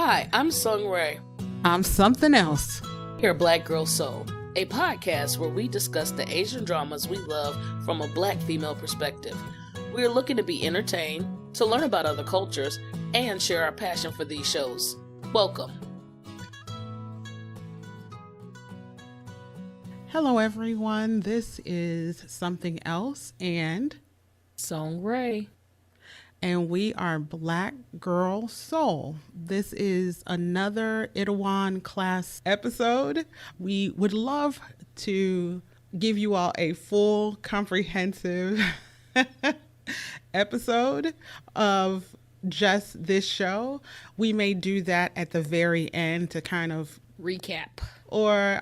Hi, I'm Sung Rae. I'm something else. Here at Black Girl Seoul, a podcast where we discuss the Asian dramas we love from a black female perspective. We are looking to be entertained, to learn about other cultures, and share our passion for these shows. Welcome. Hello, everyone. This is Something Else and Sung Rae. And we are Black Girl Seoul. This is another Itaewon Class episode. We would love to give you all a full, comprehensive episode of just this show. We may do that at the very end to kind of recap. Or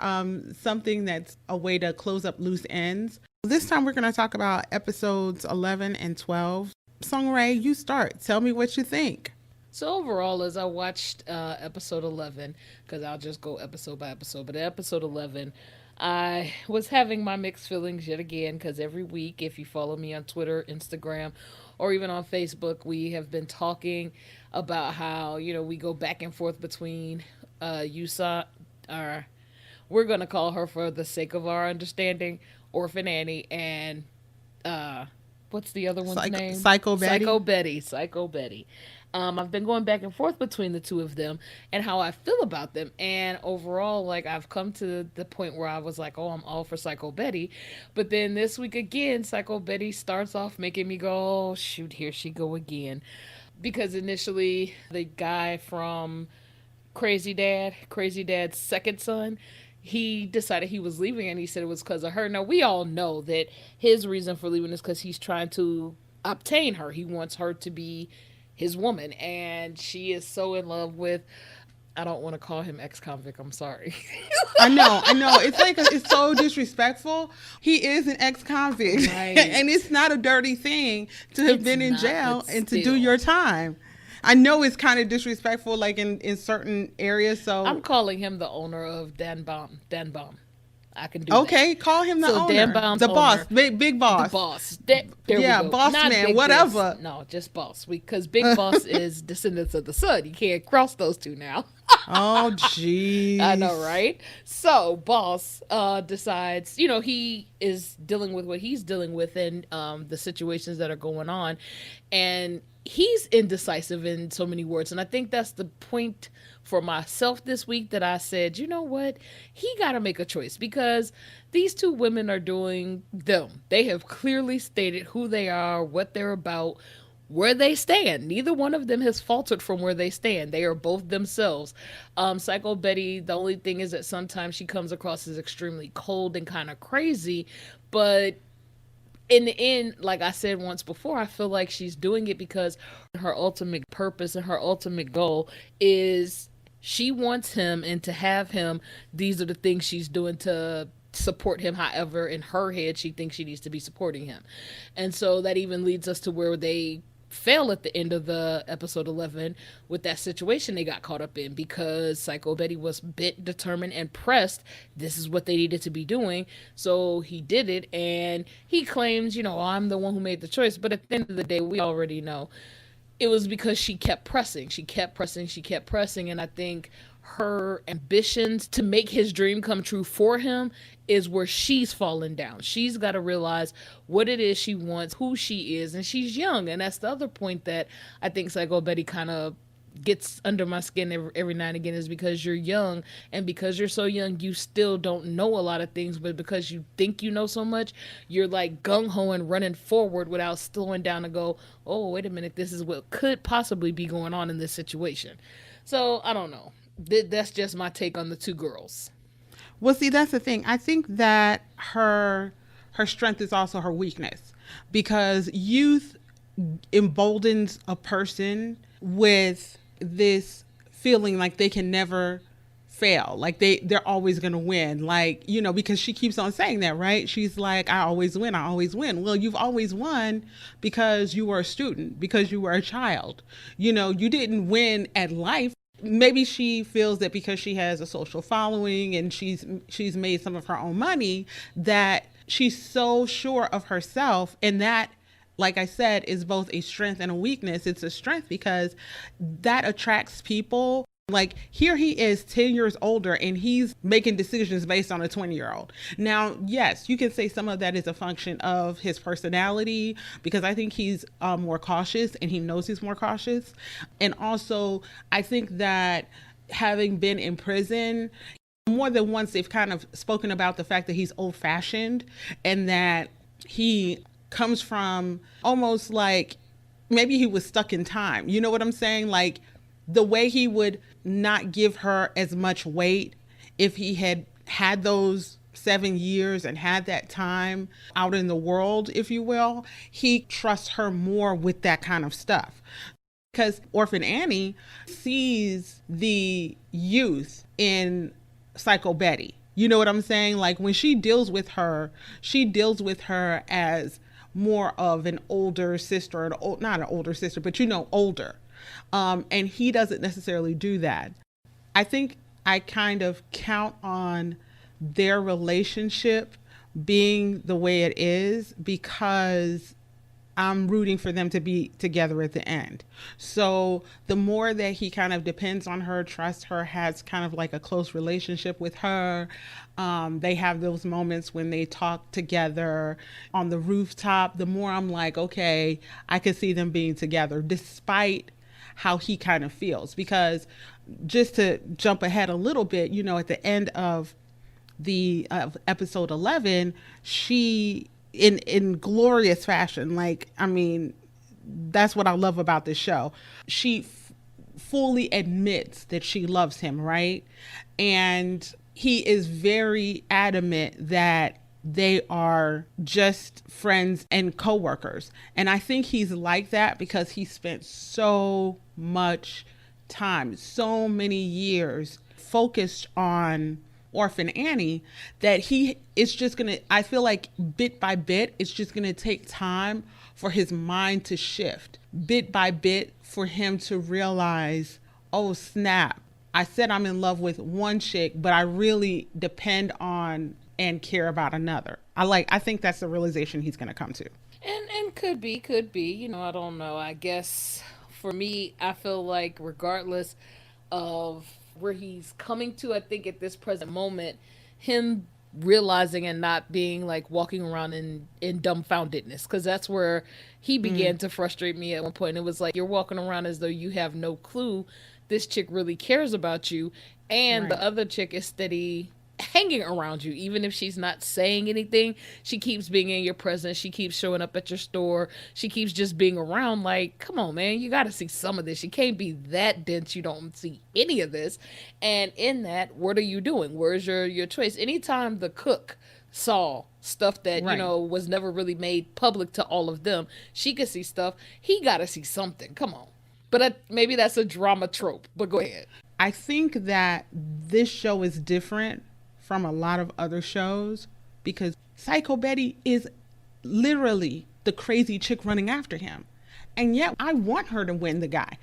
something that's a way to close up loose ends. This time we're going to talk about episodes 11 and 12. Sung Rae, you start. Tell me what you think. So overall, as I watched episode 11, because I'll just go episode by episode, but episode 11, I was having my mixed feelings yet again, because every week, if you follow me on Twitter, Instagram, or even on Facebook, we have been talking about how, we go back and forth between Yusa, we're going to call her for the sake of our understanding, Orphan Annie, and what's the other one's name? Psycho Betty. Psycho Betty. I've been going back and forth between the two of them and how I feel about them. And overall, I've come to the point where I was like, oh, I'm all for Psycho Betty. But then this week again, Psycho Betty starts off making me go, oh, shoot, here she go again. Because initially, the guy from Crazy Dad's second son, he decided he was leaving and he said it was because of her. Now, we all know that his reason for leaving is because he's trying to obtain her. He wants her to be his woman, and she is so in love with, I don't want to call him ex-convict, I'm sorry. I know. It's so disrespectful. He is an ex-convict, right. And it's not a dirty thing to have been in jail and to do your time. I know it's kind of disrespectful, in certain areas. So I'm calling him the owner of Dan Baum. I can do okay, that. Call him the owner. Dan Baum's the owner, boss, big boss. The boss. There we go. Boss Not man, Big whatever. No, just boss. Because Big Boss is Descendants of the Sun. You can't cross those two now. Oh, jeez. I know, right? So, Boss decides, he is dealing with what he's dealing with and the situations that are going on. And he's indecisive in so many words. And I think that's the point for myself this week that I said, you know what? He got to make a choice because these two women are doing them. They have clearly stated who they are, what they're about, where they stand. Neither one of them has faltered from where they stand. They are both themselves. Psycho Betty, the only thing is that sometimes she comes across as extremely cold and kind of crazy, but in the end, like I said once before, I feel like she's doing it because her ultimate purpose and her ultimate goal is she wants him, and to have him, these are the things she's doing to support him. However, in her head, she thinks she needs to be supporting him. And so that even leads us to where they fail at the end of the episode 11 with that situation they got caught up in, because Psycho Betty was bit, determined, and pressed. This is what they needed to be doing. So he did it, and he claims, I'm the one who made the choice. But at the end of the day, we already know it was because she kept pressing. She kept pressing. And I think her ambitions to make his dream come true for him is where she's fallen down. She's got to realize what it is she wants, who she is, and she's young. And that's the other point that I think Psycho Betty kind of gets under my skin every now and again, is because you're young, and because you're so young, you still don't know a lot of things, but because you think you know so much, you're gung-ho and running forward without slowing down to go, oh, wait a minute, this is what could possibly be going on in this situation. So, I don't know. That's just my take on the two girls. Well, see, that's the thing. I think that her strength is also her weakness, because youth emboldens a person with this feeling like they can never fail, like they're always going to win, because she keeps on saying that, right? She's like, I always win. Well, you've always won because you were a student, because you were a child. You didn't win at life. Maybe she feels that because she has a social following and she's made some of her own money, that she's so sure of herself, and that, like I said, is both a strength and a weakness. It's a strength because that attracts people Like, here he is 10 years older and he's making decisions based on a 20-year-old. Now, yes, you can say some of that is a function of his personality, because I think he's more cautious and he knows he's more cautious. And also, I think that having been in prison, more than once they've kind of spoken about the fact that he's old fashioned and that he comes from almost like maybe he was stuck in time. You know what I'm saying? Like, the way he would not give her as much weight if he had had those 7 years and had that time out in the world, if you will, he trusts her more with that kind of stuff. Because Orphan Annie sees the youth in Psycho Betty. You know what I'm saying? Like, when she deals with her as more of an older sister, not an older sister, but older. And he doesn't necessarily do that. I think I kind of count on their relationship being the way it is because I'm rooting for them to be together at the end. So the more that he kind of depends on her, trusts her, has kind of like a close relationship with her, they have those moments when they talk together on the rooftop, the more I'm like, okay, I could see them being together despite how he kind of feels. Because just to jump ahead a little bit, at the end of episode 11, she in glorious fashion, like, I mean, that's what I love about this show. She fully admits that she loves him, right? And he is very adamant that they are just friends and coworkers. And I think he's like that because he spent so much time, so many years focused on Orphan Annie that I feel like bit by bit, it's just going to take time for his mind to shift. Bit by bit for him to realize, oh snap, I said I'm in love with one chick, but I really depend on and care about another. I think that's the realization he's going to come to. And could be. I don't know. I guess for me, I feel like regardless of where he's coming to, I think at this present moment, him realizing and not being like walking around in dumbfoundedness, because that's where he began to frustrate me at one point. It was like, you're walking around as though you have no clue this chick really cares about you, and the other chick is steady hanging around you. Even if she's not saying anything, she keeps being in your presence, she keeps showing up at your store, she keeps just being around. Like, come on, man, you got to see some of this. You can't be that dense you don't see any of this. And in that, what are you doing? Where's your choice? Anytime the cook saw stuff that was never really made public to all of them, she could see stuff, he got to see something. Come on. But maybe that's a drama trope, but go ahead. I think that this show is different from a lot of other shows because Psycho Betty is literally the crazy chick running after him. And yet I want her to win the guy.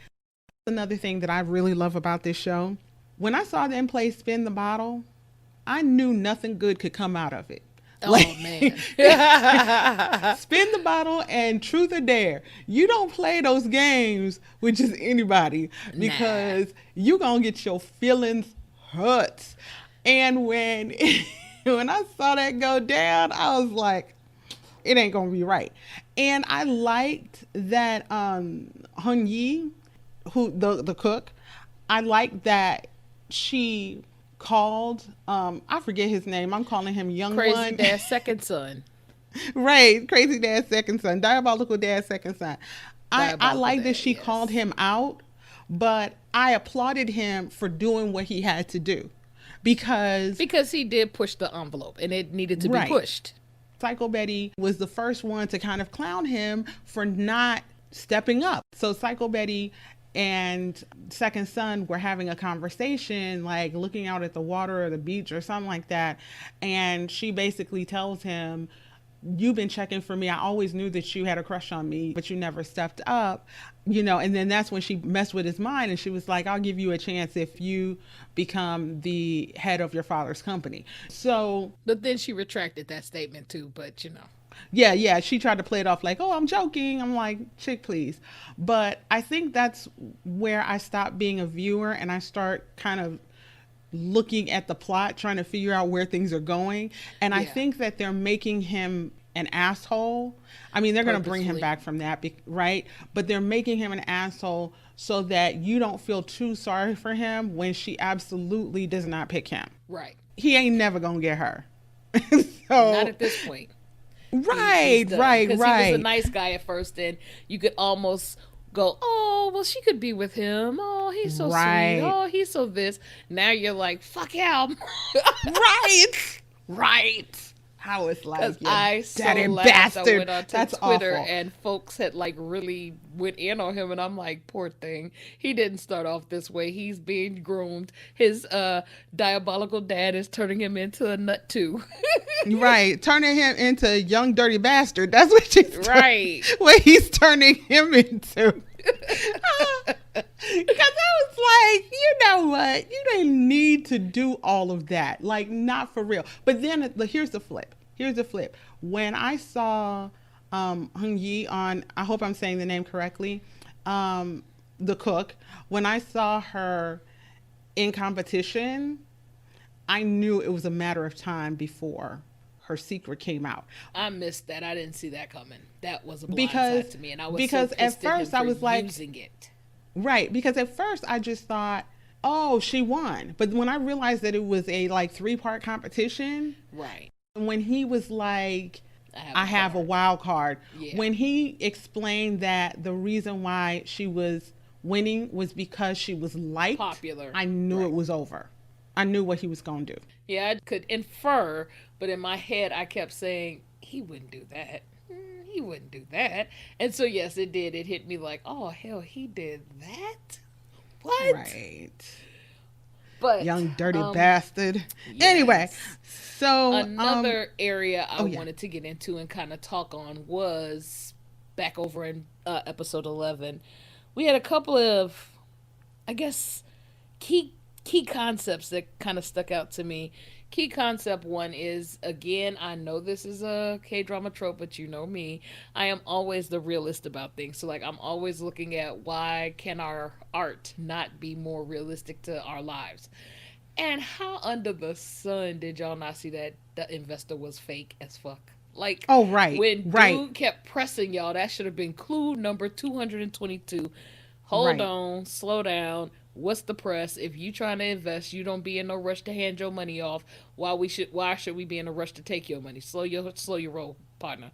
Another thing that I really love about this show, when I saw them play Spin the Bottle, I knew nothing good could come out of it. Oh, man. Spin the Bottle and Truth or Dare. You don't play those games with just anybody because you're going to get your feelings hurt. And when I saw that go down, I was like, it ain't going to be right. And I liked that Hun Yi, who the cook, I liked that she called, I forget his name. I'm calling him Young Crazy One. Dad's second son. Right. Crazy Dad's second son. Diabolical Dad's second son. I like that she called him out, but I applauded him for doing what he had to do. Because he did push the envelope and it needed to be pushed. Psycho Betty was the first one to kind of clown him for not stepping up. So Psycho Betty and second son were having a conversation, like looking out at the water or the beach or something like that. And she basically tells him, you've been checking for me. I always knew that you had a crush on me, but you never stepped up, and then that's when she messed with his mind and she was like, I'll give you a chance if you become the head of your father's company. So, but then she retracted that statement too, but Yeah, yeah. She tried to play it off like, oh, I'm joking. I'm like, chick, please. But I think that's where I stop being a viewer and I start kind of looking at the plot, trying to figure out where things are going. And I Yeah, think that they're making him an asshole. I mean, they're going to bring him purposefully. back from that, right? But they're making him an asshole so that you don't feel too sorry for him when she absolutely does not pick him. Right. He ain't never going to get her. Not So, at this point. He's right, done right, because he was a right. nice guy at first, and you could almost go, oh, well, she could be with him. Oh, he's so sweet. Right. Oh, he's so this. Now you're like, fuck him. Right. Right. I was Because like, you I so daddy laughed. I bastard. went on to That's Twitter awful. and folks had like really went in on him, and I'm like, poor thing. He didn't start off this way. He's being groomed. His diabolical dad is turning him into a nut too. Right. Turning him into a young dirty bastard. That's what Right. what he's turning him into. Because I was like, you know what? You didn't need to do all of that. Like, not for real. But then here's the flip. Here's the flip. When I saw Hung Yi on, I hope I'm saying the name correctly, the cook, when I saw her in competition, I knew it was a matter of time before her secret came out. I missed that. I didn't see that coming. That was a blind side Because to me, and I was so because at pissed at him first I for was like, using it. right, because at first I just thought, oh, she won. But when I realized that it was a like three-part competition, Right. when he was like, I have I a have a card. wild card, Yeah. when he explained that the reason why she was winning was because she was liked, Popular. I knew Right. it was over. I knew what he was going to do. Yeah, I could infer, but in my head, I kept saying, he wouldn't do that. He wouldn't do that. And so, yes, it did. It hit me like, oh, hell, he did that? What? Right. But, Young dirty bastard. Anyway, yes. so Another area I oh yeah. wanted to get into and kind of talk on was back over in episode 11. We had a couple of, I guess, key concepts that kind of stuck out to me. Key concept one is, again, I know this is a K drama trope, but you know me. I am always the realist about things. So like I'm always looking at why can our art not be more realistic to our lives? And how under the sun did y'all not see that the investor was fake as fuck? Like Oh right. when Right. dude kept pressing y'all, that should have been clue number 222. Hold Right. on, slow down. What's the press? If you trying to invest, you don't be in no rush to hand your money off. Why should we be in a rush to take your money? Slow your roll, partner.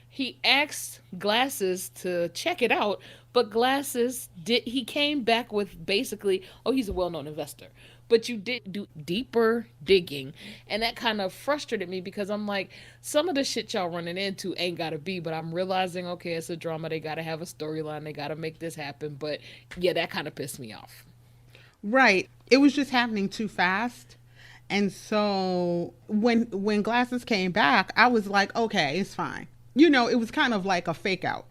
He asked Glasses to check it out, but Glasses did he came back with basically, oh, he's a well-known investor. But you did do deeper digging, and that kind of frustrated me because I'm like, some of the shit y'all running into ain't gotta be, but I'm realizing, okay, it's a drama, they gotta have a storyline, they gotta make this happen. But yeah, that kind of pissed me off. Right. It was just happening too fast. And so when Glasses came back, I was like, okay, it's fine. You know, it was kind of like a fake out.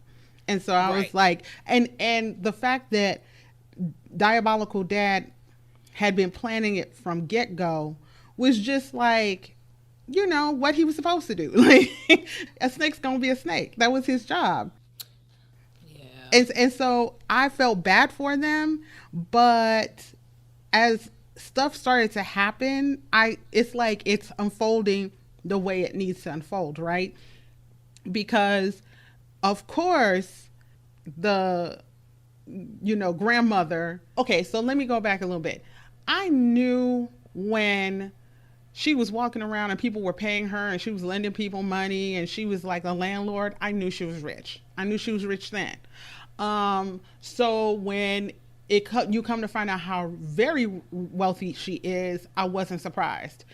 And so I was Right. like, and the fact that Diabolical Dad had been planning it from get go was just like, you know, what he was supposed to do. Like a snake's gonna be a snake. That was his job. Yeah. And so I felt bad for them, but as stuff started to happen, I it's like it's unfolding the way it needs to unfold, right? Because of course the grandmother. Okay, so let me go back a little bit. I knew when she was walking around and people were paying her and she was lending people money and she was like a landlord, I knew she was rich. I knew she was rich then. So when you come to find out how very wealthy she is, I wasn't surprised.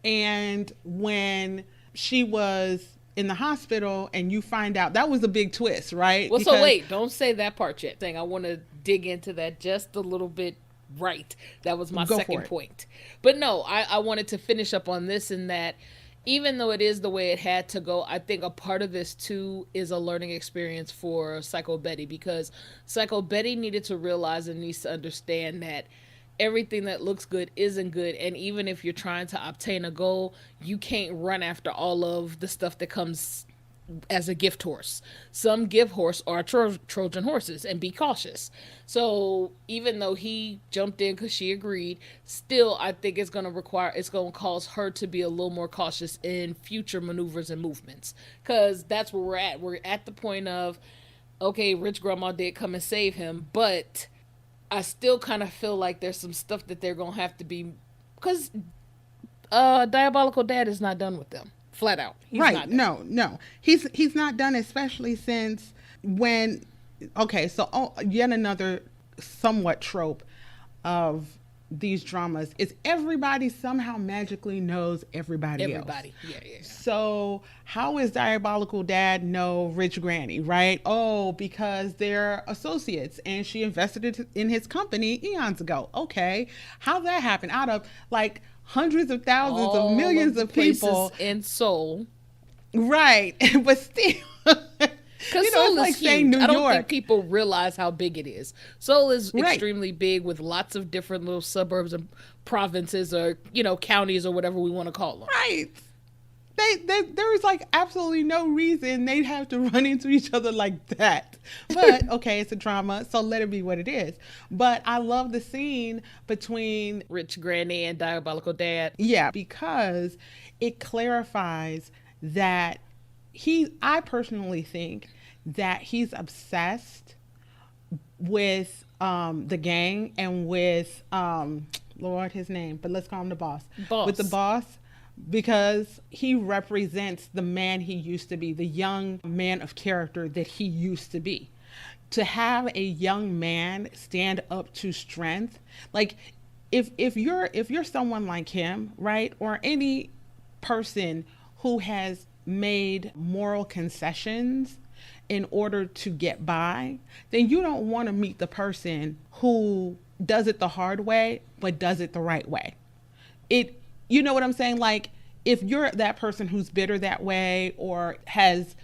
And when she was in the hospital and you find out, that was a big twist, right? Well, so Because wait, don't say that part yet. Thing I want to dig into that just a little bit. Right, that was my go for second it. point. But no, I wanted to finish up on this in that even though it is the way it had to go, I think a part of this too is a learning experience for Psycho Betty because Psycho Betty needed to realize and needs to understand that everything that looks good isn't good, and even if you're trying to obtain a goal, you can't run after all of the stuff that comes as a gift horse. Some gift horse are Trojan horses, and be cautious. So even though he jumped in because she agreed, still I think it's going to cause her to be a little more cautious in future maneuvers and movements, because that's where we're at. We're at the point of, okay, rich grandma did come and save him, but I still kind of feel like there's some stuff that they're going to have to be, because Diabolical Dad is not done with them. Flat out. He's right. No. He's not done, especially since when, okay, so yet another somewhat trope of these dramas is everybody somehow magically knows everybody else. Yeah. So how is Diabolical Dad know Rich Granny, right? Oh, because they're associates and she invested in his company eons ago. Okay. How'd that happen? Out of like hundreds of thousands of millions of people in Seoul. Right. But still, because Seoul is huge. I don't think people realize how big it is. Seoul is extremely big, with lots of different little suburbs and provinces, or counties, or whatever we want to call them. Right. There's like absolutely no reason they'd have to run into each other like that. But okay, it's a drama, so let it be what it is. But I love the scene between Rich Granny and Diabolical Dad. Yeah, because it clarifies that I personally think that he's obsessed with the gang and with Lord, his name, but let's call him the boss. With the boss, because he represents the man he used to be, the young man of character that he used to be. To have a young man stand up to strength, like if you're someone like him, right, or any person who has made moral concessions in order to get by, then you don't want to meet the person who does it the hard way but does it the right way. You know what I'm saying? Like, if you're that person who's bitter that way, or has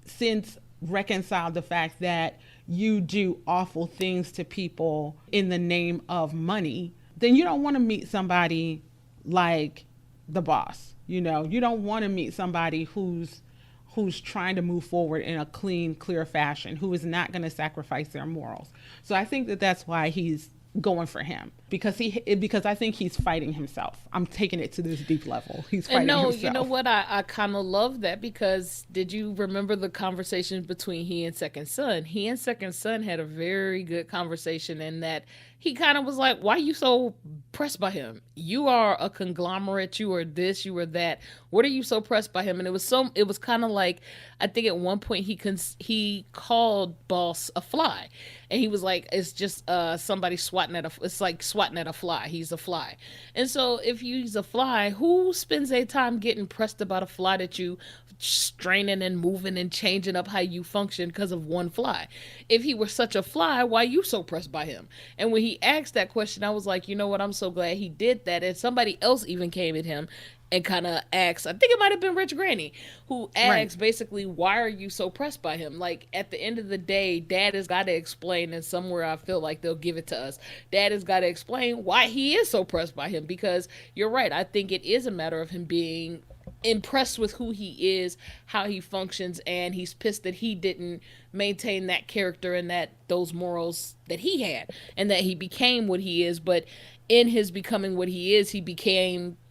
since reconciled the fact that you do awful things to people in the name of money, then you don't want to meet somebody like the boss. You don't want to meet somebody who's trying to move forward in a clean, clear fashion, who is not going to sacrifice their morals. So I think that that's why he's going for him, because I think he's fighting himself. I'm taking it to this deep level. He's fighting himself. You know what? I kind of love that, because did you remember the conversation between he and Second Son? He and Second Son had a very good conversation, in that he kind of was like, why are you so pressed by him? You are a conglomerate. You are this, you are that. What are you so pressed by him? And it was kind of like, I think at one point he called Boss a fly. And he was like, it's just somebody it's like swatting at a fly. He's a fly. And so if he's a fly, who spends their time getting pressed about a fly that you straining and moving and changing up how you function because of one fly? If he were such a fly, why you so pressed by him? And when he asked that question, I was like, you know what? I'm so glad he did that. And somebody else even came at him and kind of asked, I think it might have been Rich Granny, who asked basically, why are you so pressed by him? Like, at the end of the day, Dad has got to explain, and somewhere I feel like they'll give it to us. Dad has got to explain why he is so pressed by him, because you're right. I think it is a matter of him being impressed with who he is, how he functions, and he's pissed that he didn't maintain that character and those morals that he had, and that he became what he is. But in his becoming what he is,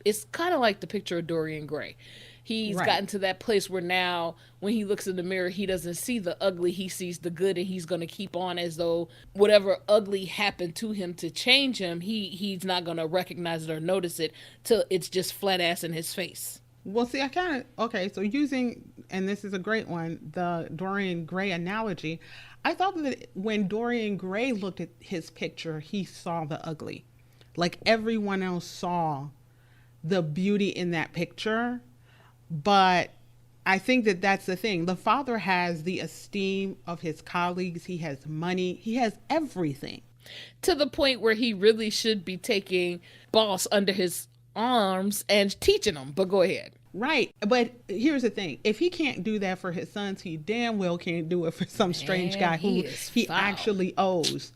it's kind of like the picture of Dorian Gray. He's gotten to that place where now when he looks in the mirror, he doesn't see the ugly, he sees the good, and he's going to keep on as though whatever ugly happened to him to change him, he's not going to recognize it or notice it till it's just flat ass in his face. Well, see, so using, and this is a great one, the Dorian Gray analogy, I thought that when Dorian Gray looked at his picture, he saw the ugly. Like, everyone else saw the beauty in that picture. But I think that that's the thing. The father has the esteem of his colleagues. He has money. He has everything. To the point where he really should be taking Boss under his arms and teaching him. But go ahead. Right. But here's the thing. If he can't do that for his sons, he damn well can't do it for some strange guy who he actually owes.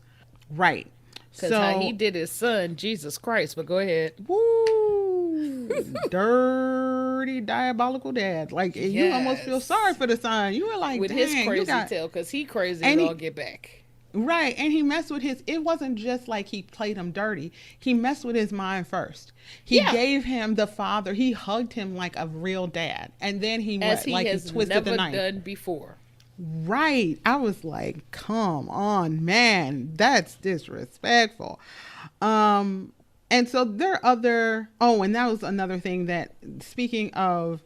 Right. Because how he did his son, Jesus Christ. But go ahead. Woo! Dirty. pretty diabolical dad. Like, you almost feel sorry Yes. for the son. You were like, With his dang, you crazy got, tail, because he crazy as and all he, get back. right, and he messed with his. It wasn't just like he played him dirty. He messed with his mind first. He Yeah. gave him the father. He hugged him like a real dad, and then he As what? he Like he has twisted the never knife. done before. Right. I was like, come on, man, that's disrespectful. Um, and so there are other. Oh, and that was another thing that. Speaking of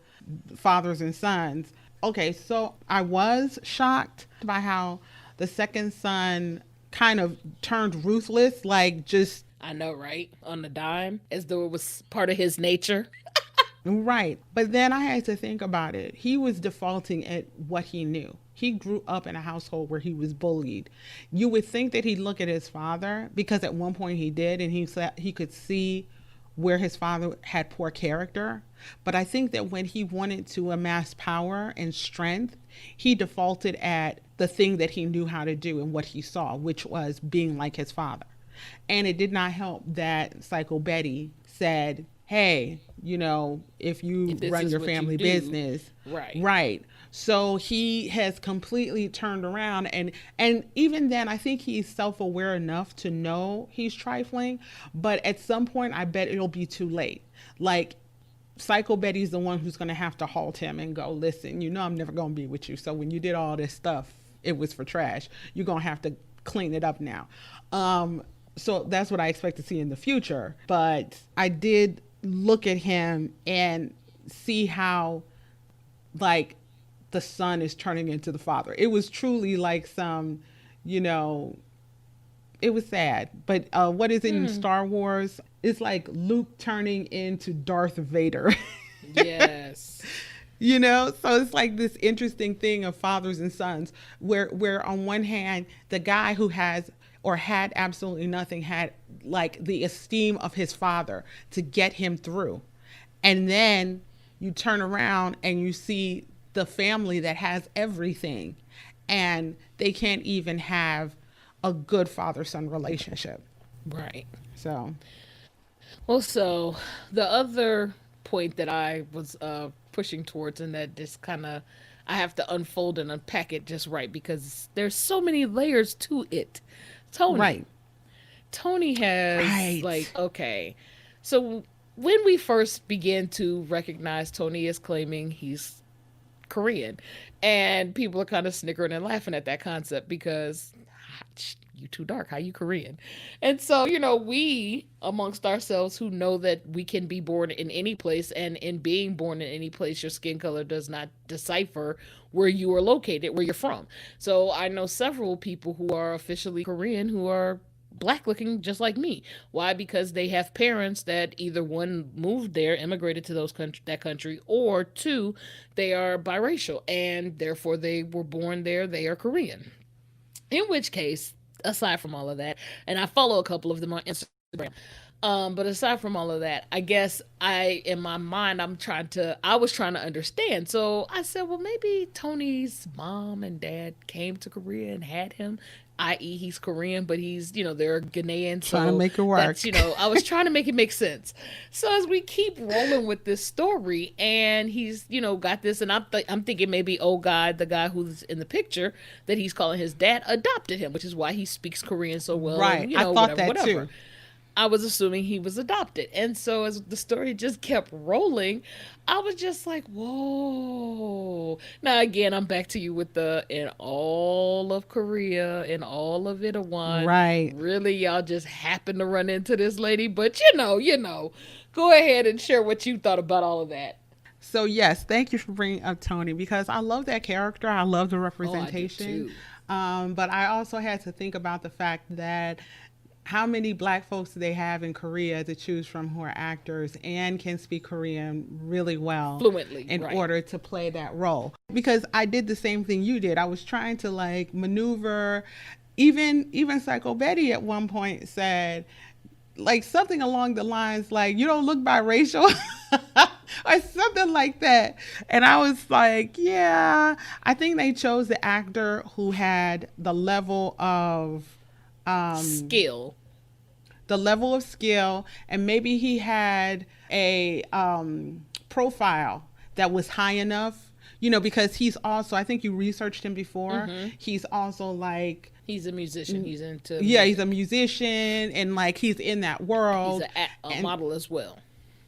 fathers and sons. Okay, so I was shocked by how the second son kind of turned ruthless, like just I know, right? On the dime, as though it was part of his nature. right. But then I had to think about it. He was defaulting at what he knew. He grew up in a household where he was bullied. You would think that he'd look at his father because at one point he did, and he said he could see where his father had poor character. But I think that when he wanted to amass power and strength, he defaulted at the thing that he knew how to do and what he saw, which was being like his father. And it did not help that Psycho Betty said, hey, if you If this run is your what you family do, business, right. right. So he has completely turned around, and even then I think he's self-aware enough to know he's trifling, but at some point I bet it'll be too late. Like Psycho Betty's the one who's going to have to halt him and go, listen, I'm never going to be with you. So when you did all this stuff, it was for trash. You're going to have to clean it up now. So that's what I expect to see in the future. But I did look at him and see how, like, the son is turning into the father. It was truly like some, you know, it was sad. But what is it in Star Wars? It's like Luke turning into Darth Vader. Yes. So it's like this interesting thing of fathers and sons where on one hand the guy who has or had absolutely nothing had like the esteem of his father to get him through, and then you turn around and you see the family that has everything and they can't even have a good father-son relationship. Right. So Well, so the other point that I was pushing towards, and that just kind of I have to unfold and unpack it just right because there's so many layers to it. Tony. right, Tony has like right, okay. So when we first began to recognize Tony is claiming he's Korean, and people are kind of snickering and laughing at that concept because you too dark, how you Korean? And so, we amongst ourselves who know that we can be born in any place, and in being born in any place, your skin color does not decipher where you are located, where you're from. So I know several people who are officially Korean who are black looking just like me. Why? Because they have parents that either one moved there, immigrated to that country, or two, they are biracial and therefore they were born there, they are Korean. In which case, aside from all of that, and I follow a couple of them on Instagram. But aside from all of that, I guess in my mind, I was trying to understand. So I said, well, maybe Tony's mom and dad came to Korea and had him, i.e., he's Korean, but he's, they're Ghanaian. trying to So make it work. that's, I was trying to make it make sense. So as we keep rolling with this story, and he's, got this, and I'm thinking maybe, oh God, the guy who's in the picture that he's calling his dad adopted him, which is why he speaks Korean so well, Right, and, I thought whatever, that whatever. too. I was assuming he was adopted. And so as the story just kept rolling, I was just like, whoa. Now, again, I'm back to you with in all of Korea, in all of Itaewon. Right. Really, y'all just happened to run into this lady. But, go ahead and share what you thought about all of that. So yes, thank you for bringing up Tony because I love that character. I love the Oh, I did representation. too. But I also had to think about the fact that how many black folks do they have in Korea to choose from who are actors and can speak Korean really well Fluently, in right. order to play that role? Because I did the same thing you did. I was trying to like maneuver. Even Psycho Betty at one point said like something along the lines like you don't look biracial or something like that, and I was like, yeah, I think they chose the actor who had um Skill. the level of skill, and maybe he had a profile that was high enough, you know, because he's also, I think you researched him before. He's also like, He's a musician. He's into yeah, music. he's a musician, and like he's in that world. He's a model as well.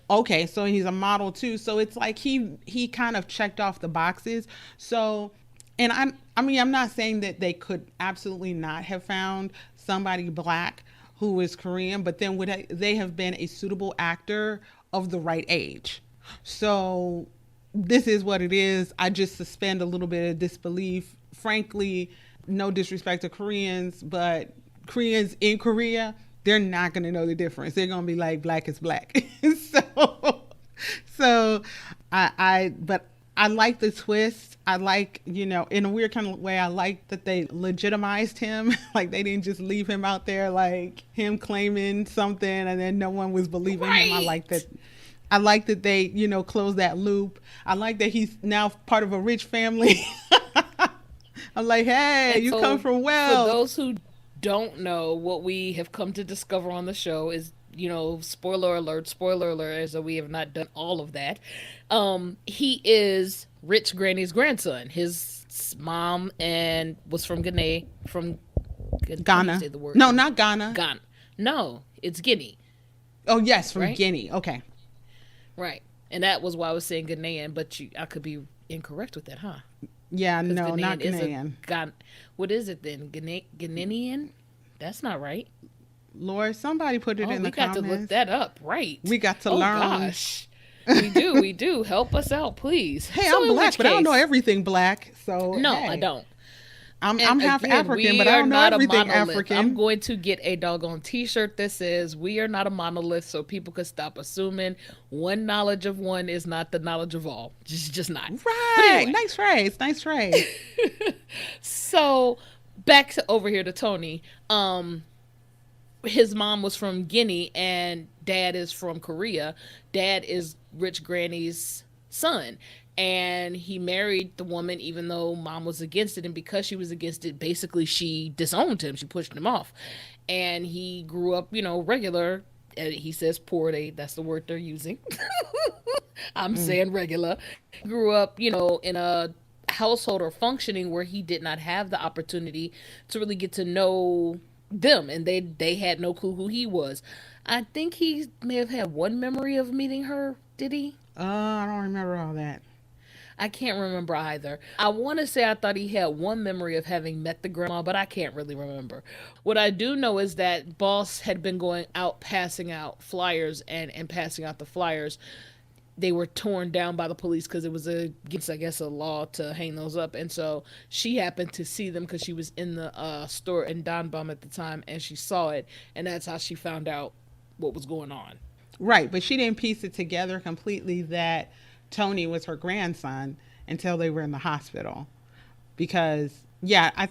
Okay, so he's a model too. So it's like he kind of checked off the boxes. So, and I mean, I'm not saying that they could absolutely not have found somebody black who is Korean, but then would they have been a suitable actor of the right age? So this is what it is. I just suspend a little bit of disbelief. Frankly, no disrespect to Koreans, but Koreans in Korea, they're not going to know the difference. They're going to be like, black is black. so but I like the twist. I like, you know, in a weird kind of way, I like that they legitimized him. Like they didn't just leave him out there, like him claiming something and then no one was believing him. I like that. I like that they, you know, closed that loop. I like that he's now part of a rich family. I'm like, hey, you come from well. For those who don't know, what we have come to discover on the show is, you know, spoiler alert, as though we have not done all of that. He is Rich Granny's grandson. His mom and was from Ghana. Ghana. No, not Ghana. Ghana. No, it's Guinea. Oh, yes, from Guinea. Okay. Right. And that was why I was saying Ghanaian, but I could be incorrect with that, huh? Yeah, no, Ghanaian not Ghanaian. What is it then? Ghanaian? That's not right. Lord, somebody put it in the comments. We got to look that up. Right. We got to learn. Oh, gosh. We do. Help us out, please. Hey, I'm black, but I don't know everything black. So no, hey. I don't. I'm half African, but I don't know everything African. I'm going to get a doggone t-shirt that says we are not a monolith, so people could stop assuming one knowledge of one is not the knowledge of all. Just not. Right. Anyway. Nice phrase. So back over here to Tony. His mom was from Guinea and dad is from Korea. Dad is Rich Granny's son. And he married the woman even though mom was against it. And because she was against it, basically she disowned him. She pushed him off. And he grew up, you know, regular. He says poor. That's the word they're using. I'm saying regular. Grew up, you know, in a household or functioning where he did not have the opportunity to really get to know them. And they had no clue who he was. I think he may have had one memory of meeting her. Did he? I don't remember all that. I can't remember either. I want to say I thought he had one memory of having met the grandma, but I can't really remember. What I do know is that Boss had been going out passing out flyers and passing out the flyers. They were torn down by the police because it was against, I guess, a law to hang those up. And so she happened to see them because she was in the store in Donbum at the time and she saw it. And that's how she found out what was going on. Right. But she didn't piece it together completely that Tony was her grandson until they were in the hospital. Because, I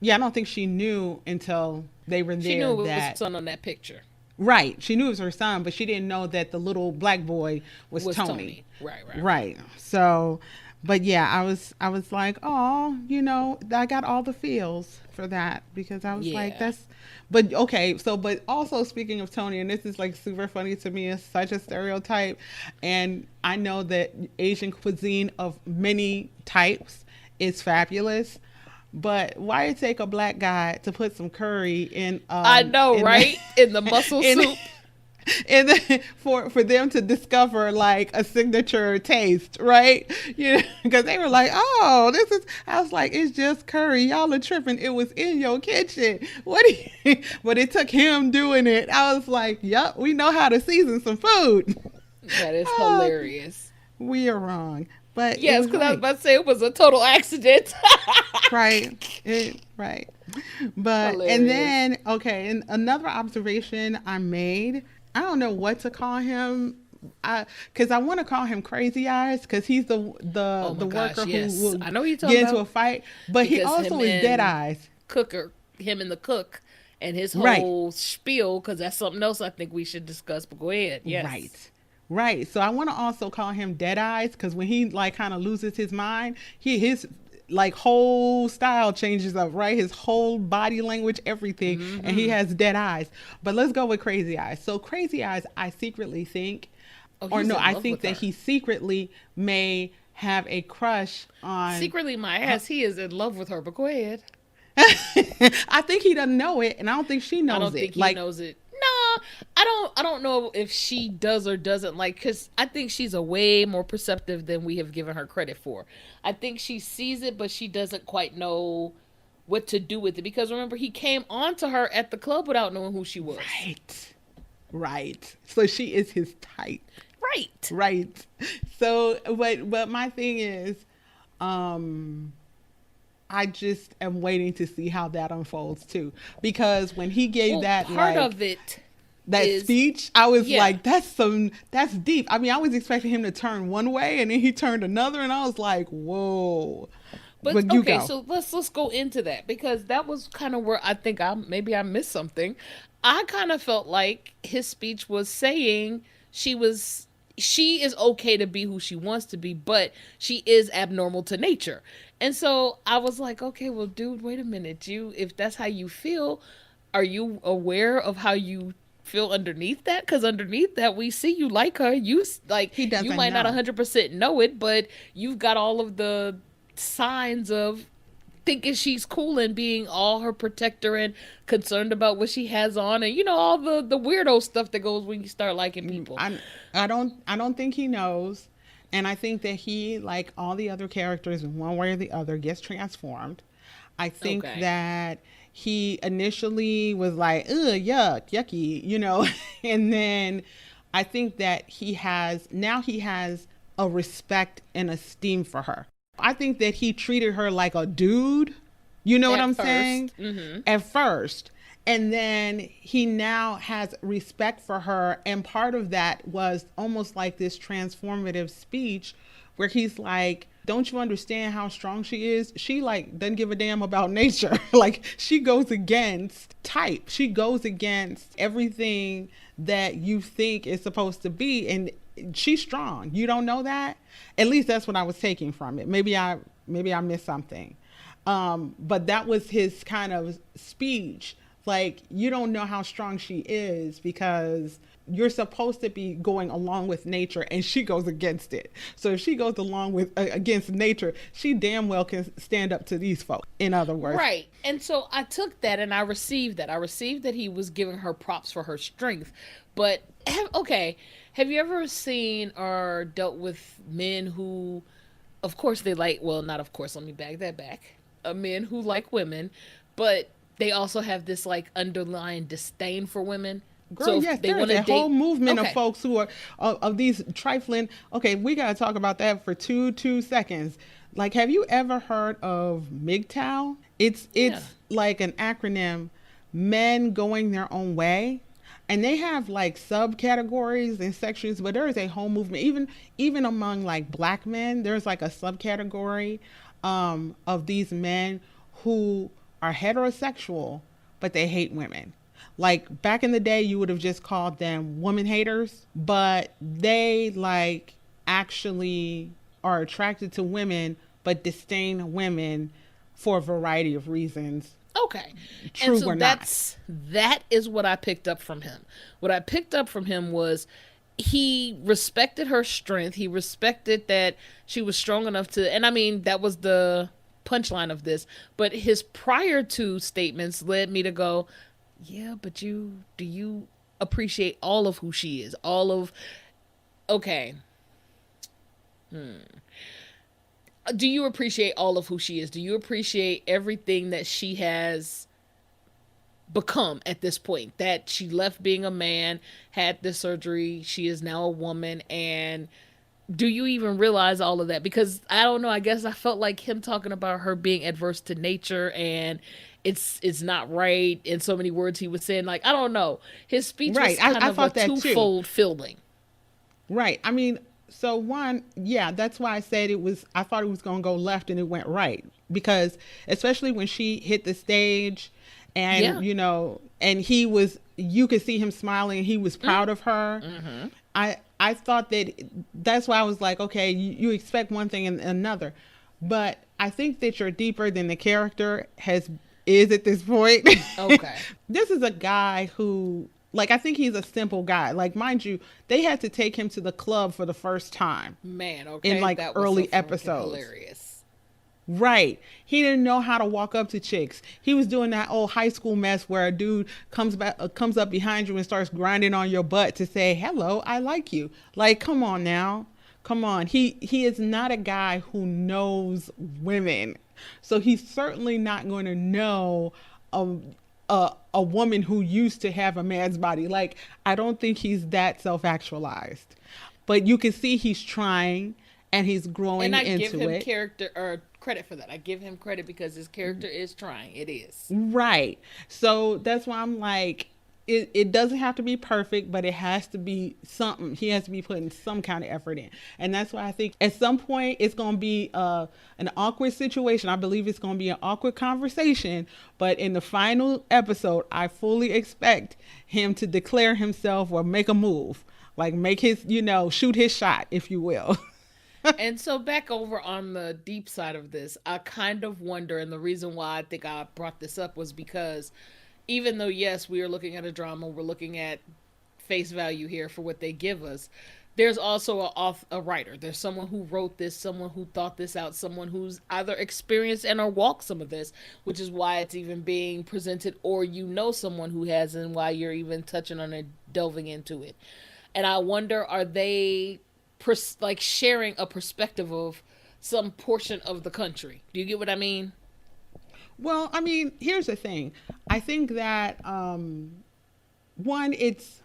don't think she knew until they were there. She knew it was her son on that picture. Right. She knew it was her son, but she didn't know that the little black boy was Tony. Right. So, but I was like, oh, you know, I got all the feels for that because I was like, but okay. So, but also speaking of Tony, and this is like super funny to me, it's such a stereotype. And I know that Asian cuisine of many types is fabulous. But why take a black guy to put some curry in? I know, right? In the mussel soup. And for them to discover like a signature taste, right? You know, because they were like, "Oh, this is." I was like, "It's just curry. Y'all are tripping. It was in your kitchen. What?" But it took him doing it. I was like, "Yup, we know how to season some food." That is hilarious. We are wrong. But yes, because I was about to say it was a total accident. Right. But hilarious. And then and another observation I made, I don't know what to call him, because I want to call him Crazy Eyes because he's the worker who will I know get into a fight, but he also is Dead Eyes. Him and the cook, and his whole spiel, because that's something else I think we should discuss. But go ahead. Yes. Right. So I want to also call him Dead Eyes because when he like kind of loses his mind, his like whole style changes up, right? His whole body language, everything. And he has dead eyes. But let's go with Crazy Eyes. So Crazy Eyes, I secretly think Oh, Or he's no, in I love think with that her. he secretly may have a crush on. Secretly, my ass, he is in love with her. But go ahead. I think he doesn't know it, and I don't think she I knows don't think it. he Like, knows it. No, I don't. I don't know if she does or doesn't like. Because I think she's a way more perceptive than we have given her credit for. I think she sees it, but she doesn't quite know what to do with it. Because remember, he came on to her at the club without knowing who she was. right, right. So she is his type, Right. right? So, but my thing is, um, I just am waiting to see how that unfolds too. Because when he gave Well, that part like of it that is speech, I was yeah. like, that's deep. I mean, I was expecting him to turn one way and then he turned another, and I was like, whoa. But But you okay, go. so let's go into that because that was kind of where I think I maybe I missed something. I kind of felt like his speech was saying she is okay to be who she wants to be, but she is abnormal to nature. And so I was like, okay, well, dude, wait a minute. You if that's how you feel, are you aware of how you feel underneath that? Because underneath that, we see you like her. Like He you doesn't might not know. 100% know it, but you've got all of the signs of thinking she's cool and being all her protector and concerned about what she has on, and all the weirdo stuff that goes when you start liking people. I I don't think he knows. And I think that he, like all the other characters, in one way or the other, gets transformed. I think Okay. that he initially was like, ugh, yuck, yucky, and then I think that he has a respect and esteem for her. I think that he treated her like a dude. You know what At I'm saying? first. Mm-hmm. At first. And then he now has respect for her. And part of that was almost like this transformative speech where he's like, don't you understand how strong she is? She like doesn't give a damn about nature. Like she goes against type. She goes against everything that you think is supposed to be. And she's strong. You don't know that? At least that's what I was taking from it. Maybe I missed something. But that was his kind of speech. Like, you don't know how strong she is because you're supposed to be going along with nature, and she goes against it. So if she goes along with against nature, she damn well can stand up to these folks. In other words, Right. And so I took that and I received that. I received that he was giving her props for her strength. But, okay, have you ever seen or dealt with men who, of course, they like, well, not of course, let me bag that back. Men who like women, but they also have this like underlying disdain for women. girl, So yes, if they there is want to a whole date, movement of okay, folks who are of these trifling. Okay, we got to talk about that for two seconds. Like, have you ever heard of MGTOW? yeah, It's like an acronym, men going their own way, and they have like subcategories and sections. But there is a whole movement, even among like black men. There's like a subcategory of these men who are heterosexual, but they hate women. Like back in the day, you would have just called them woman haters, but they like actually are attracted to women, but disdain women for a variety of reasons, okay. And true so or not. that is what I picked up from him. What I picked up from him was he respected her strength. He respected that she was strong enough to, and I mean that was the punchline of this. But his prior two statements led me to go, yeah, but do you appreciate all of who she is? All of okay. Do you appreciate all of who she is? Do you appreciate everything that she has become at this point? That she left being a man, had this surgery, she is now a woman, and do you even realize all of that? Because I don't know, I guess I felt like him talking about her being adverse to nature and it's not right in so many words he was saying, like, I don't know. His speech Right. was kind I of a thought that too. twofold feeling. Right. I mean, so one, yeah, that's why I said I thought it was going to go left and it went right. Because especially when she hit the stage and, Yeah. and you could see him smiling, he was proud of her. Mm-hmm. I thought that's why I was like, okay, you expect one thing and another. But I think that you're deeper than the character is at this point. Okay. This is a guy who Like, I think he's a simple guy. Like, mind you, they had to take him to the club for the first time Man, in okay, like that was so early freaking episodes. hilarious. Right. He didn't know how to walk up to chicks. He was doing that old high school mess where a dude comes up behind you and starts grinding on your butt to say, "Hello, I like you." Like, come on now. Come on. He is not a guy who knows women. So he's certainly not going to know a, a woman who used to have a man's body. Like, I don't think he's that self-actualized. But you can see he's trying and he's And growing I give into him it. character or credit for that. I give him credit because his character is trying. It is. Right. So that's why I'm like, it doesn't have to be perfect, but it has to be something. He has to be putting some kind of effort in. And that's why I think at some point it's going to be an awkward situation. I believe it's going to be an awkward conversation. But in the final episode, I fully expect him to declare himself or make a move. Like, make his, shoot his shot, if you will. And so back over on the deep side of this, I kind of wonder, and the reason why I think I brought this up was because even though yes, we are looking at a drama, we're looking at face value here for what they give us. There's also a writer. There's someone who wrote this, someone who thought this out, someone who's either experienced and or walked some of this, which is why it's even being presented, or someone who has, and why you're even touching on it, delving into it. And I wonder, are they like sharing a perspective of some portion of the country? Do you get what I mean? Well, I mean, here's the thing. I think that, one, it's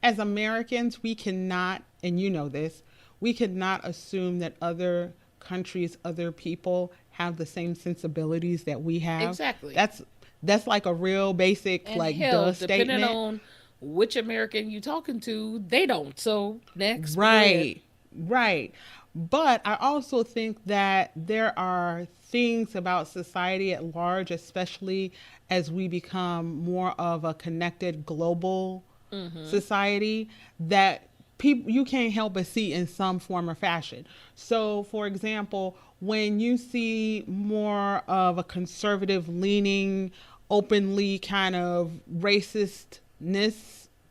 as Americans, we cannot, and you know this, we cannot assume that other countries, other people have the same sensibilities that we have. Exactly. That's like a real basic, And like, hell, duh depending statement. on which American you talking to, they don't. So next, but go ahead. Right, right. But I also think that there are things about society at large, especially as we become more of a connected global Mm-hmm. society, that people you can't help but see in some form or fashion. So, for example, when you see more of a conservative leaning, openly kind of racistness,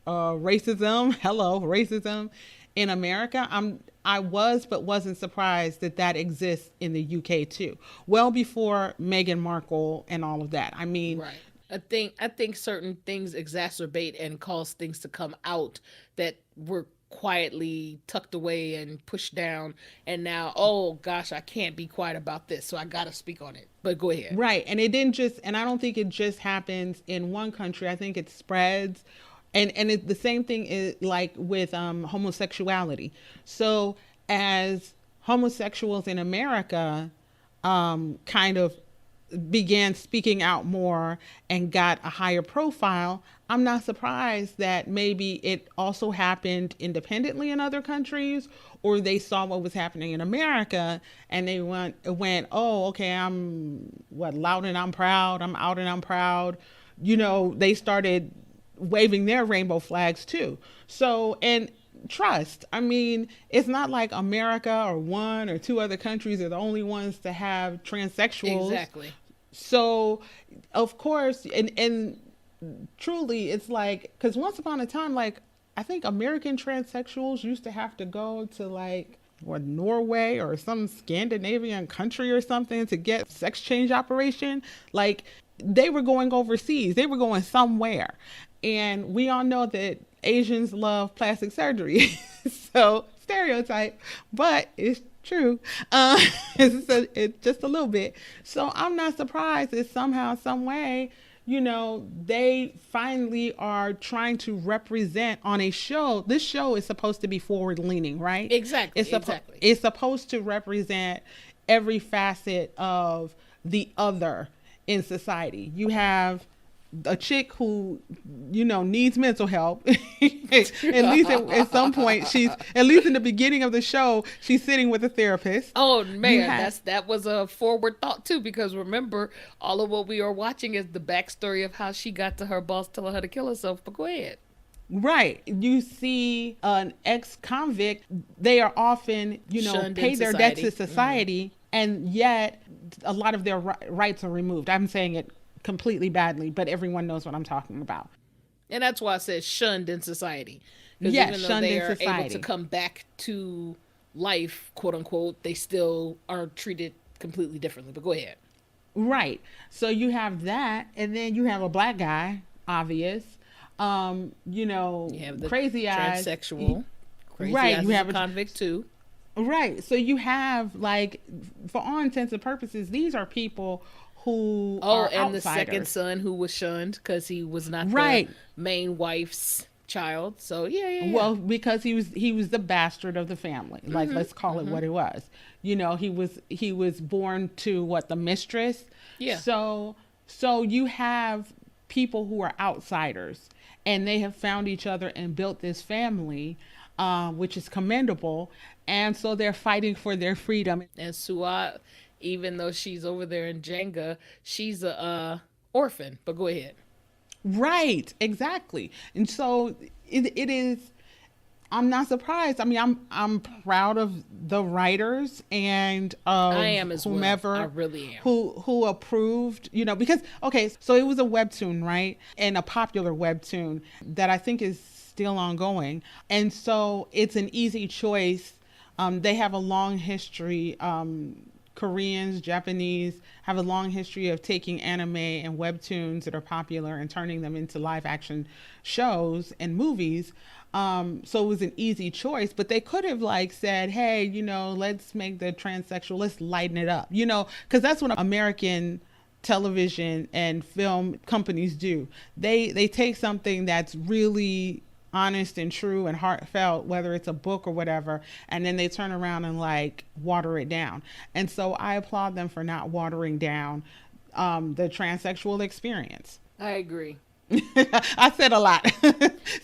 racism, hello, racism in America, I was but wasn't surprised that that exists in the UK too. Well before Meghan Markle and all of that. I mean, Right. I think certain things exacerbate and cause things to come out that were quietly tucked away and pushed down, and now, oh gosh, I can't be quiet about this, so I got to speak on it. But go ahead. right. And it didn't just, and I don't think it just happens in one country. I think it spreads. And the same thing is like with homosexuality. So as homosexuals in America kind of began speaking out more and got a higher profile, I'm not surprised that maybe it also happened independently in other countries, or they saw what was happening in America and they went, oh, okay, I'm what, loud and I'm proud, I'm out and I'm proud. They started waving their rainbow flags too. So, and trust, I mean, it's not like America or one or two other countries are the only ones to have transsexuals. Exactly. So, of course, and truly, it's like, because once upon a time, like, I think American transsexuals used to have to go to like, what, Norway or some Scandinavian country or something to get sex change operation. Like, they were going overseas, they were going somewhere. And we all know that Asians love plastic surgery. So, stereotype, but it's true. It's just a little bit. So I'm not surprised that somehow, some way, they finally are trying to represent on a show. This show is supposed to be forward leaning, right? Exactly. Exactly. It's supposed to represent every facet of the other in society. You have a chick who needs mental help. At least at some point, she's, at least in the beginning of the show, she's sitting with a therapist. Oh You man, have that was a forward thought too, because remember, all of what we are watching is the backstory of how she got to her boss telling her to kill herself. But go ahead. right. You see an ex-convict, they are often, Shunned pay in their debt society. to society, and yet a lot of their rights are removed. I'm saying it completely badly, but everyone knows what I'm talking about. And that's why I said shunned in society. Because Yes, even though shunned they in are able to society. come back to life, quote unquote, they still are treated completely differently. But go ahead. Right. So you have that, and then you have a black guy, obvious. You have the Crazy eyes. transsexual. Crazy Right. Eyes You is a have convict too. right. So you have like, for all intents and purposes, these are people who Oh, are and the second outsiders. son who was shunned because he was not the Right. main wife's child. So yeah, yeah, yeah. Well, because he was the bastard of the family. Like, Mhm. let's call it Mhm. what it was. He was born to what, the mistress. Yeah. So you have people who are outsiders, and they have found each other and built this family, which is commendable. And so they're fighting for their freedom. And Suat, even though she's over there in Jenga, she's a orphan. But go ahead. Right, exactly. And so it is. I'm not surprised. I mean, I'm proud of the writers and I of am as well. I whomever really am. who approved, because okay, so it was a webtoon, right? And a popular webtoon that I think is still ongoing. And so it's an easy choice. They have a long history. Koreans, Japanese have a long history of taking anime and webtoons that are popular and turning them into live action shows and movies. So it was an easy choice, but they could have like said, hey, let's make the transsexual, let's lighten it up, because that's what American television and film companies do. They take something that's really honest and true and heartfelt, whether it's a book or whatever, and then they turn around and like water it down. And so I applaud them for not watering down the transsexual experience. I agree. I said a lot. No,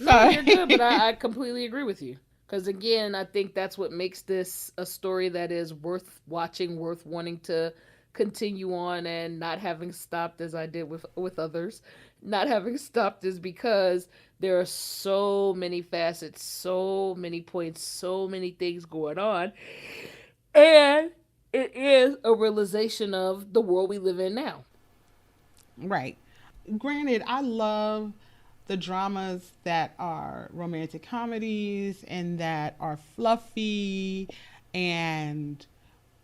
Sorry. you're good, but I completely agree with you. Because again, I think that's what makes this a story that is worth watching, worth wanting to continue on, and not having stopped as I did with others. Not having stopped is because there are so many facets, so many points, so many things going on, and it is a realization of the world we live in now. Right. Granted, I love the dramas that are romantic comedies and that are fluffy and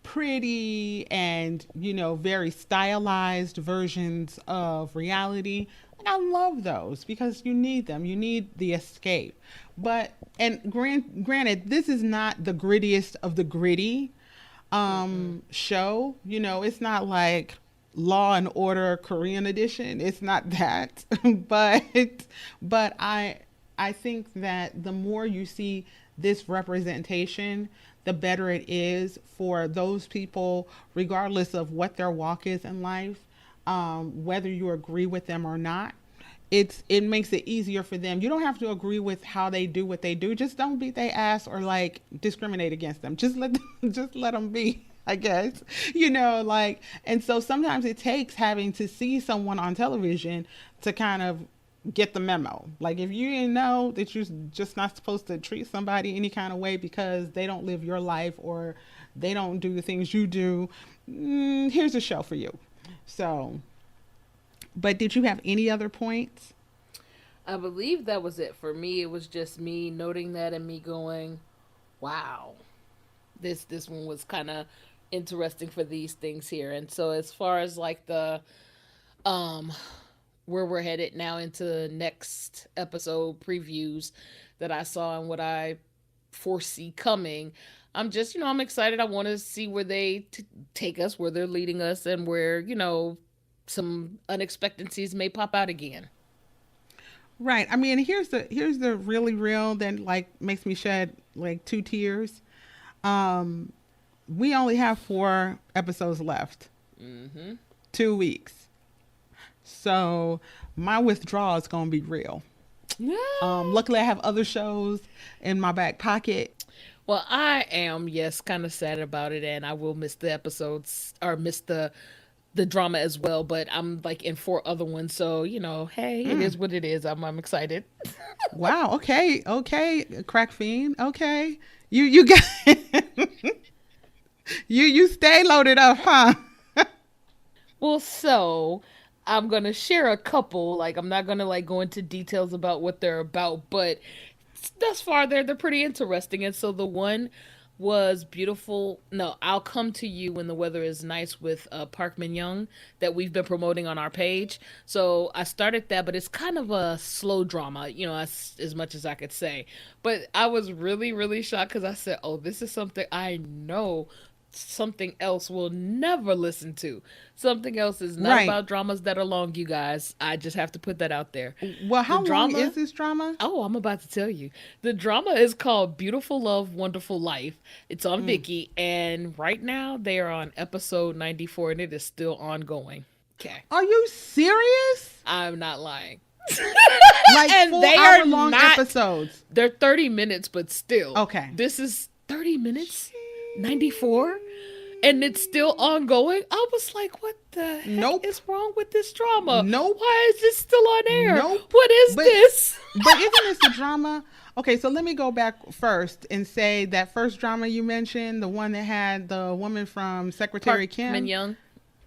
pretty and, very stylized versions of reality. And I love those because you need them. You need the escape. But, and granted, this is not the grittiest of the gritty Mm-mm. show. It's not like Law and Order Korean edition. It's not that. but but I think that the more you see this representation, the better it is for those people, regardless of what their walk is in life, whether you agree with them or not. It makes it easier for them. You don't have to agree with how they do what they do. Just don't beat their ass or like discriminate against them. Just let them, just let them be. I guess, like, and so sometimes it takes having to see someone on television to kind of get the memo. Like, if you didn't know that you're just not supposed to treat somebody any kind of way because they don't live your life or they don't do the things you do, here's a show for you. So, but did you have any other points? I believe that was it for me. It was just me noting that and me going, "Wow, this one was kind of interesting for these things here." And so as far as like the um where we're headed now into next episode previews that I saw and what I foresee coming, I'm just, I'm excited. I want to see where they take us, where they're leading us, and where, some unexpectancies may pop out again. Right. I mean, here's the really real that like makes me shed like two tears. Um, we only have 4 episodes left. Mm-hmm. 2 weeks. So my withdrawal is gonna be real. Luckily, I have other shows in my back pocket. Well, I am, yes, kind of sad about it, and I will miss the episodes or miss the drama as well. But I'm like in 4 other ones, so hey, it is Mm. what it is. I'm excited. Wow. Okay. Okay. Crack fiend. Okay. You got you stay loaded up, huh? Well, so I'm gonna share a couple. Like I'm not gonna like go into details about what they're about, but thus far they're pretty interesting. And so the one was beautiful. No, I'll come to you when the weather is nice with Park Min Young that we've been promoting on our page. So I started that, but it's kind of a slow drama, you know, as much as I could say. But I was really shocked because I said, "Oh, this is something I know." Something else will never listen to. Something else is not Right. about dramas that are long, you guys. I just have to put that out there. Well, The how long is drama, this drama? oh, I'm about to tell you. The drama is called Beautiful Love, Wonderful Life. It's on Mm. Viki, and right now they are on episode 94, and it is still ongoing. Okay. Are you serious? I'm not lying. Like And four they hour are long not, episodes. they're 30 minutes, but still. Okay. This is 30 minutes? 94? And it's still ongoing. I was like, what the heck Nope. is wrong with this drama? Nope. Why is it still on air? Nope. What is But this? but isn't this a drama? Okay, so let me go back first and say that first drama you mentioned, the one that had the woman from Secretary Park Min Kim. Young.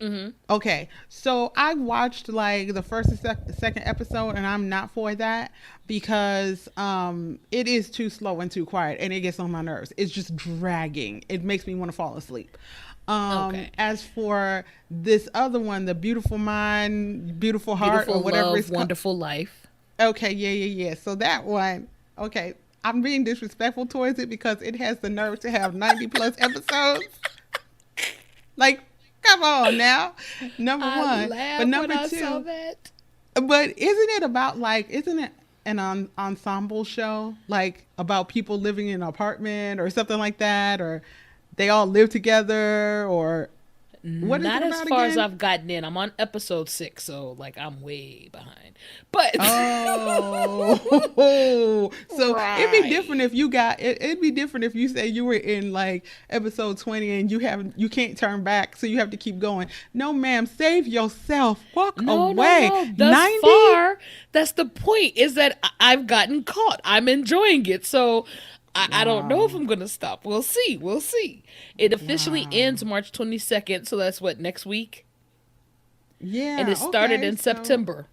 Mm-hmm. Okay, so I watched like the first and second episode, and I'm not for that because it is too slow and too quiet, and it gets on my nerves. It's just dragging. It makes me want to fall asleep. Okay. As for this other one, the Beautiful Mind, Beautiful Heart, Beautiful or whatever Love, it's called. Wonderful Life. Okay, yeah. So that one, okay, I'm being disrespectful towards it because it has the nerve to have 90 plus episodes. Like, come on now. Number I one. laughed But number when I saw two, that. but isn't it about like, isn't it an ensemble show? Like about people living in an apartment or something like that? Or they all live together? Or what is it Not as about far as again? I've gotten in. I'm on episode 6, so like I'm way behind. But Oh, so it'd be different right. if you got it. It'd be different if you say you were in like episode 20 and you can't turn back, so you have to keep going. No, ma'am, save yourself. Walk away. No. Thus 90. far, that's the point. Is that I've gotten caught. I'm enjoying it. So I don't know if Wow, I'm gonna stop. We'll see. We'll see. It officially wow. ends March 22nd. So that's what, next week, and Yeah. it started Okay. in So September.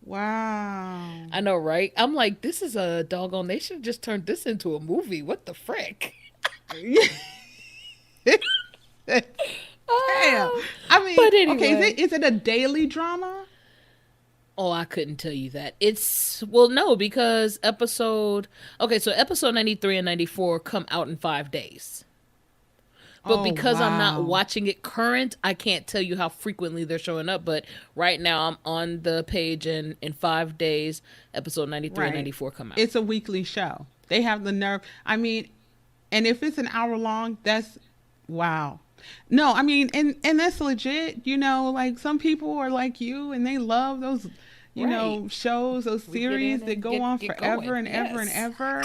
wow. I know, right? I'm like, this is a doggone. They should have just turned this into a movie. What the frick? Damn. Oh, I mean, but okay. anyway. Is it a daily drama? Oh, I couldn't tell you that. It's, well, no, because okay, so episode 93 and 94 come out in 5 days. But Oh because I'm not wow. watching it current, I can't tell you how frequently they're showing up. But right now I'm on the page, and in 5 days, episode 93 and Right. 94 come out. It's a weekly show. They have the nerve. I mean, and if it's an hour long, that's wow. No, I mean, and that's legit. You know, like some people are like you, and they love those, Right. shows, those We get series in that and go on get forever going. and ever and Yes. ever.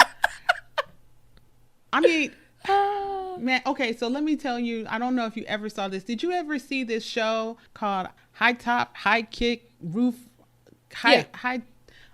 I mean, Ah, man. Okay, so let me tell you. I don't know if you ever saw this. Did you ever see this show called High Top, High Kick, Roof, yeah. High?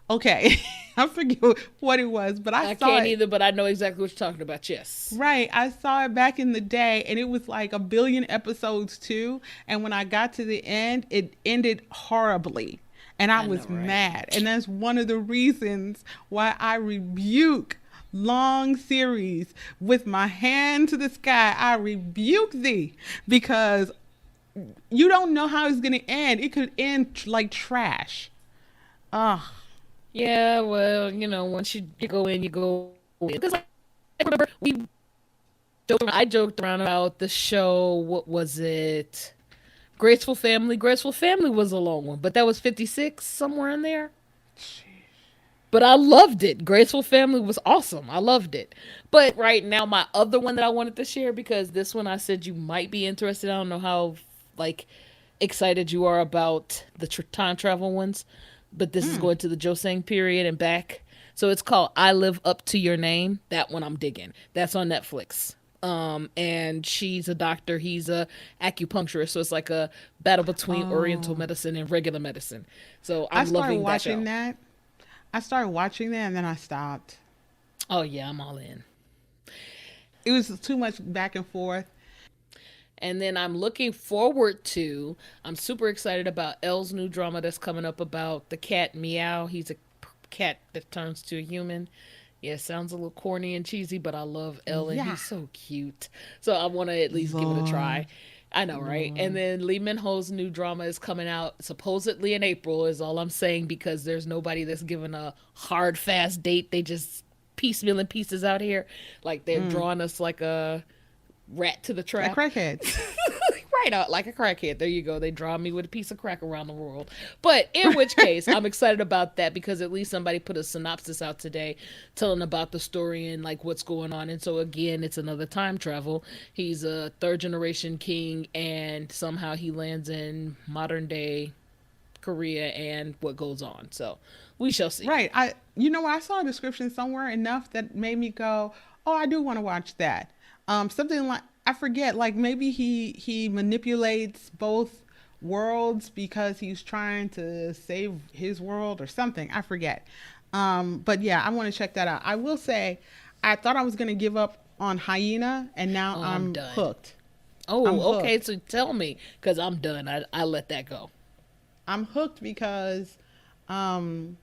Okay, I forget what it was, but I I saw can't it. either, but I know exactly what you're talking about. Yes. Right. I saw it back in the day and it was like a billion episodes too. And when I got to the end, it ended horribly. And I I know, was right? mad. And that's one of the reasons why I rebuke long series with my hand to the sky. I rebuke thee because you don't know how it's going to end. It could end like trash. Ugh. Yeah, well, once you go in, you go in. Because I remember I joked around about the show. What was it? Graceful Family. Graceful Family was a long one, but that was 56, somewhere in there. But I loved it. Graceful Family was awesome. I loved it. But right now, my other one that I wanted to share, because this one I said you might be interested. I don't know how like excited you are about the time travel ones, but this is Mm. going to the Joseng period and back. So it's called I Live Up to Your Name. That one I'm digging. That's on Netflix. And she's a doctor, he's a acupuncturist, so it's like a battle between oriental Oh. medicine and regular medicine. So I I'm started loving that watching show. that. I started watching that and then I stopped. Oh yeah, I'm all in. It was too much back and forth. And then I'm looking forward to, I'm super excited about Elle's new drama that's coming up about the cat Meow. He's a cat that turns to a human. Yeah, it sounds a little corny and cheesy, but I love Elle and Yeah. he's so cute. So I want to at least give it a try. Lord. I know, right? And Lord. then Lee Min Ho's new drama is coming out supposedly in April, is all I'm saying, because there's nobody that's given a hard, fast date. They just piecemealing pieces out here. Like they're drawing us like a rat to the Like trap. crackheads. Right out like a crackhead. There you go. They draw me with a piece of crack around the world. But in which case, I'm excited about that because at least somebody put a synopsis out today telling about the story and like what's going on. And so again, it's another time travel. He's a third generation king and somehow he lands in modern day Korea and what goes on. So we shall see. Right. I saw a description somewhere enough that made me go, "Oh, I do want to watch that." Something like, I forget, like maybe he manipulates both worlds because he's trying to save his world or something. I forget. But yeah, I want to check that out. I will say, I thought I was going to give up on Hyena, and now Oh, I'm I'm done. hooked. I'm Oh, okay. hooked. So tell me, because I'm done. I let that go. I'm hooked because um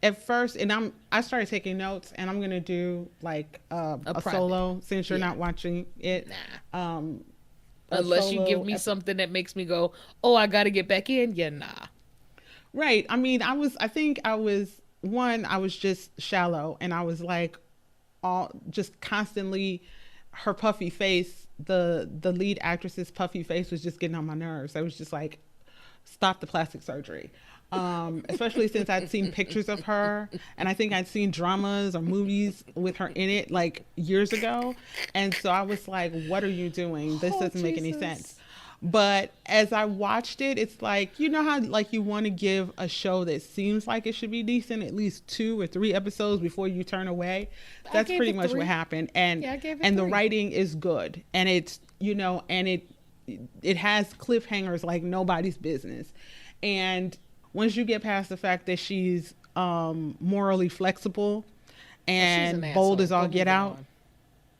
at first, and I started taking notes, and I'm gonna do like A a private. solo, since you're Yeah. not watching it. Nah. Um, a Unless you give solo me something that makes me go, oh, I got to get back in. Yeah, nah. right. I mean, I think I was one. I was just shallow, and I was like, all just constantly, her puffy face. The lead actress's puffy face was just getting on my nerves. I was just like, stop the plastic surgery. Especially since I'd seen pictures of her, and I think I'd seen dramas or movies with her in it like years ago. And so I was like, what are you doing? This Oh, doesn't make any sense. Jesus. But as I watched it, it's like, you know how like you want to give a show that seems like it should be decent at least 2 or 3 episodes before you turn away. I That's gave pretty it much what 3. happened. And Yeah, I gave it and the 3. writing is good, and it's, and it has cliffhangers like nobody's business. And once you get past the fact that she's morally flexible Well, she's an and bold asshole, as all but get moving out. on.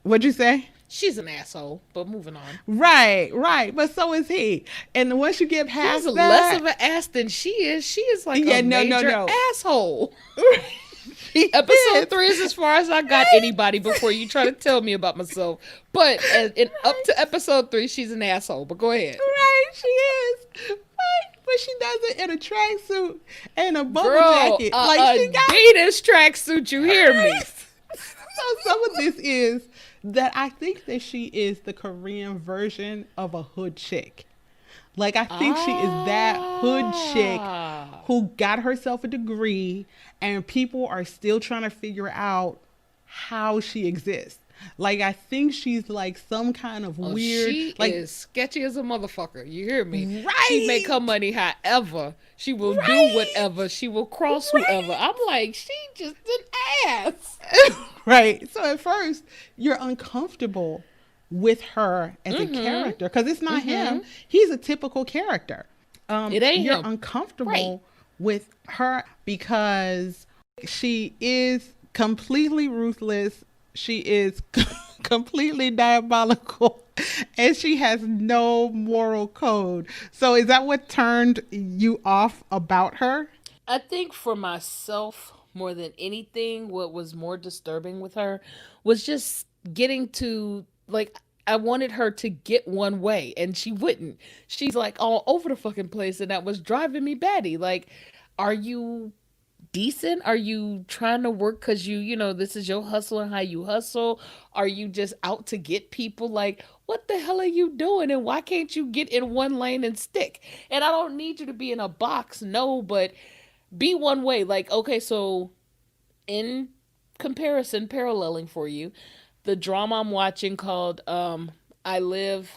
What'd you say? She's an asshole, but moving on. Right, right. But so is he. And once you get He's past less of that, an ass than she is. She is like a yeah, no, no, major no. asshole. He Episode is. 3 is as far as I got anybody before you try to tell me about myself. But up to episode 3, she's an asshole. But go ahead. Right, she is. But she does it in a tracksuit and a bubble Girl, jacket. Like she got. Adidas tracksuit, you hear me? So some of this is that I think that she is the Korean version of a hood chick. Like I think she is that hood chick Ah. who got herself a degree, and people are still trying to figure out how she exists. Like I think she's like some kind of Oh, weird, she like is sketchy as a motherfucker. You hear me? She make right, her money however. She will do right, whatever. She will cross whoever. right. I'm like, she just an ass. Right. So at first, you're uncomfortable with her as a Mm-hmm. character because it's not Mm-hmm. him. He's a typical character. It ain't You're him. Right. uncomfortable with her because she is completely ruthless. She is completely diabolical, and she has no moral code. So is that what turned you off about her? I think for myself, more than anything, what was more disturbing with her was just getting to, like, I wanted her to get one way and she wouldn't. She's like all over the fucking place and that was driving me batty. Like, are you decent? Are you trying to work because this is your hustle and how you hustle? Are you just out to get people? Like, what the hell are you doing? And why can't you get in one lane and stick? And I don't need you to be in a box, no, but be one way. Like, okay, so in comparison, paralleling for you, the drama I'm watching called I Live.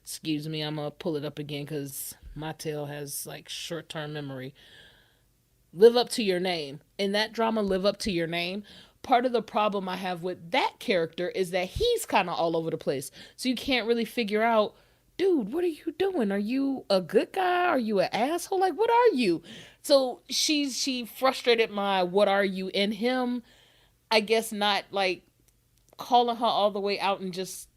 Excuse me, I'm gonna pull it up again because my tail has like short term memory. Live Up to Your Name. In that drama, Live Up to Your Name, part of the problem I have with that character is that he's kind of all over the place. So you can't really figure out, dude, what are you doing? Are you a good guy? Are you an asshole? Like, what are you? So she frustrated my what are you in him. I guess not like calling her all the way out and just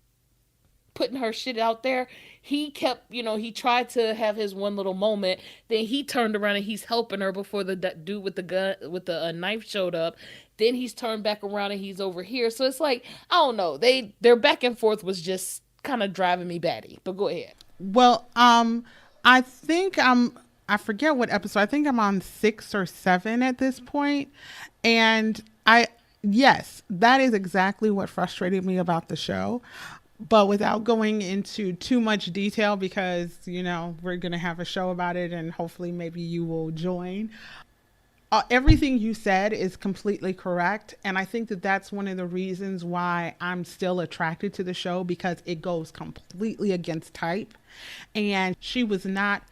putting her shit out there, he kept, he tried to have his one little moment. Then he turned around and he's helping her before the dude with the gun, with the knife showed up. Then he's turned back around and he's over here. So it's like, I don't know. Their back and forth was just kind of driving me batty. But go ahead. Well, I think I forget what episode. I think I'm on 6 or 7 at this point. And yes, that is exactly what frustrated me about the show. But without going into too much detail, because, we're going to have a show about it and hopefully maybe you will join. Everything you said is completely correct. And I think that that's one of the reasons why I'm still attracted to the show, because it goes completely against type. And she was not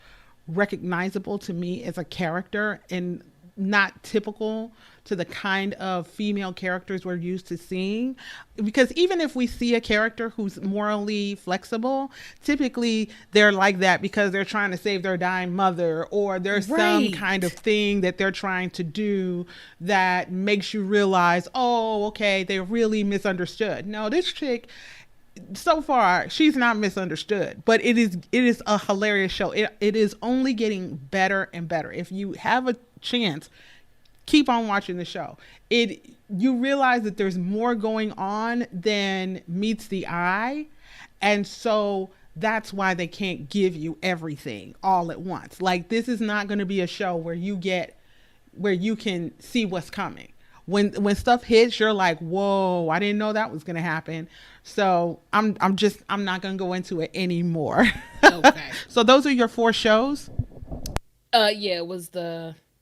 recognizable to me as a character, and not typical to the kind of female characters we're used to seeing. Because even if we see a character who's morally flexible, typically they're like that because they're trying to save their dying mother, or there's some kind of thing that they're trying to do that makes you realize, oh, okay, they're really misunderstood. No, this chick, so far she's not misunderstood, but it is a hilarious show. It is only getting better and better. If you have a chance, keep on watching the show. You realize that there's more going on than meets the eye, and so that's why they can't give you everything all at once. Like, this is not going to be a show where you can see what's coming. When stuff hits, you're like, whoa, I didn't know that was going to happen. So I'm not going to go into it anymore. Okay. So those are your 4 shows? Yeah,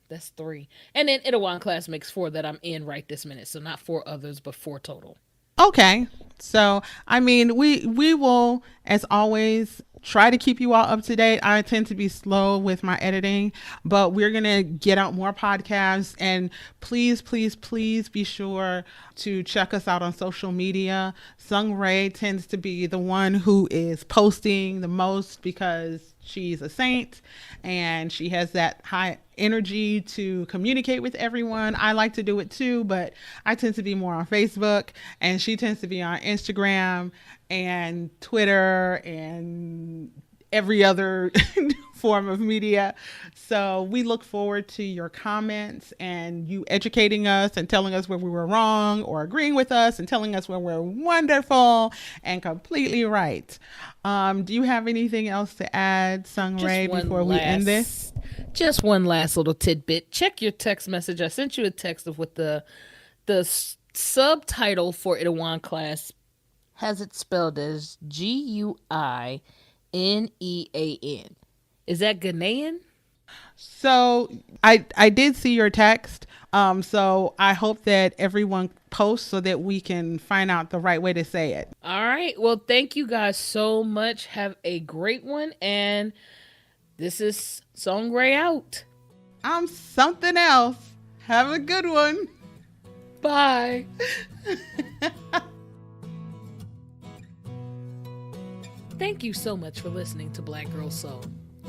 that's 3. And then Itaewon Class makes 4 that I'm in right this minute. So not 4 others, but 4 total. Okay. So, I mean, we will, as always, try to keep you all up to date. I tend to be slow with my editing, but we're going to get out more podcasts. And please, please, please be sure to check us out on social media. Sung Rae tends to be the one who is posting the most because she's a saint and she has that high energy to communicate with everyone. I like to do it too, but I tend to be more on Facebook, and she tends to be on Instagram and Twitter and every other form of media. So we look forward to your comments and you educating us and telling us where we were wrong, or agreeing with us and telling us where we're wonderful and completely right. Do you have anything else to add, Sung Rae, before we end this? Just one last little tidbit. Check your text message. I sent you a text of what the subtitle for Itaewon Class has it spelled as Guinean. Is that Ghanaian? So I did see your text. So I hope that everyone posts so that we can find out the right way to say it. All right. Well, thank you guys so much. Have a great one. And this is Sung Rae out. I'm something else. Have a good one. Bye. Thank you so much for listening to Black Girl Seoul.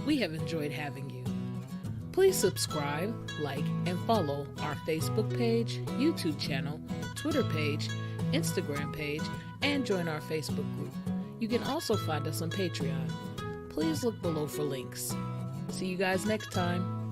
We have enjoyed having you. Please subscribe, like, and follow our Facebook page, YouTube channel, Twitter page, Instagram page, and join our Facebook group. You can also find us on Patreon. Please look below for links. See you guys next time.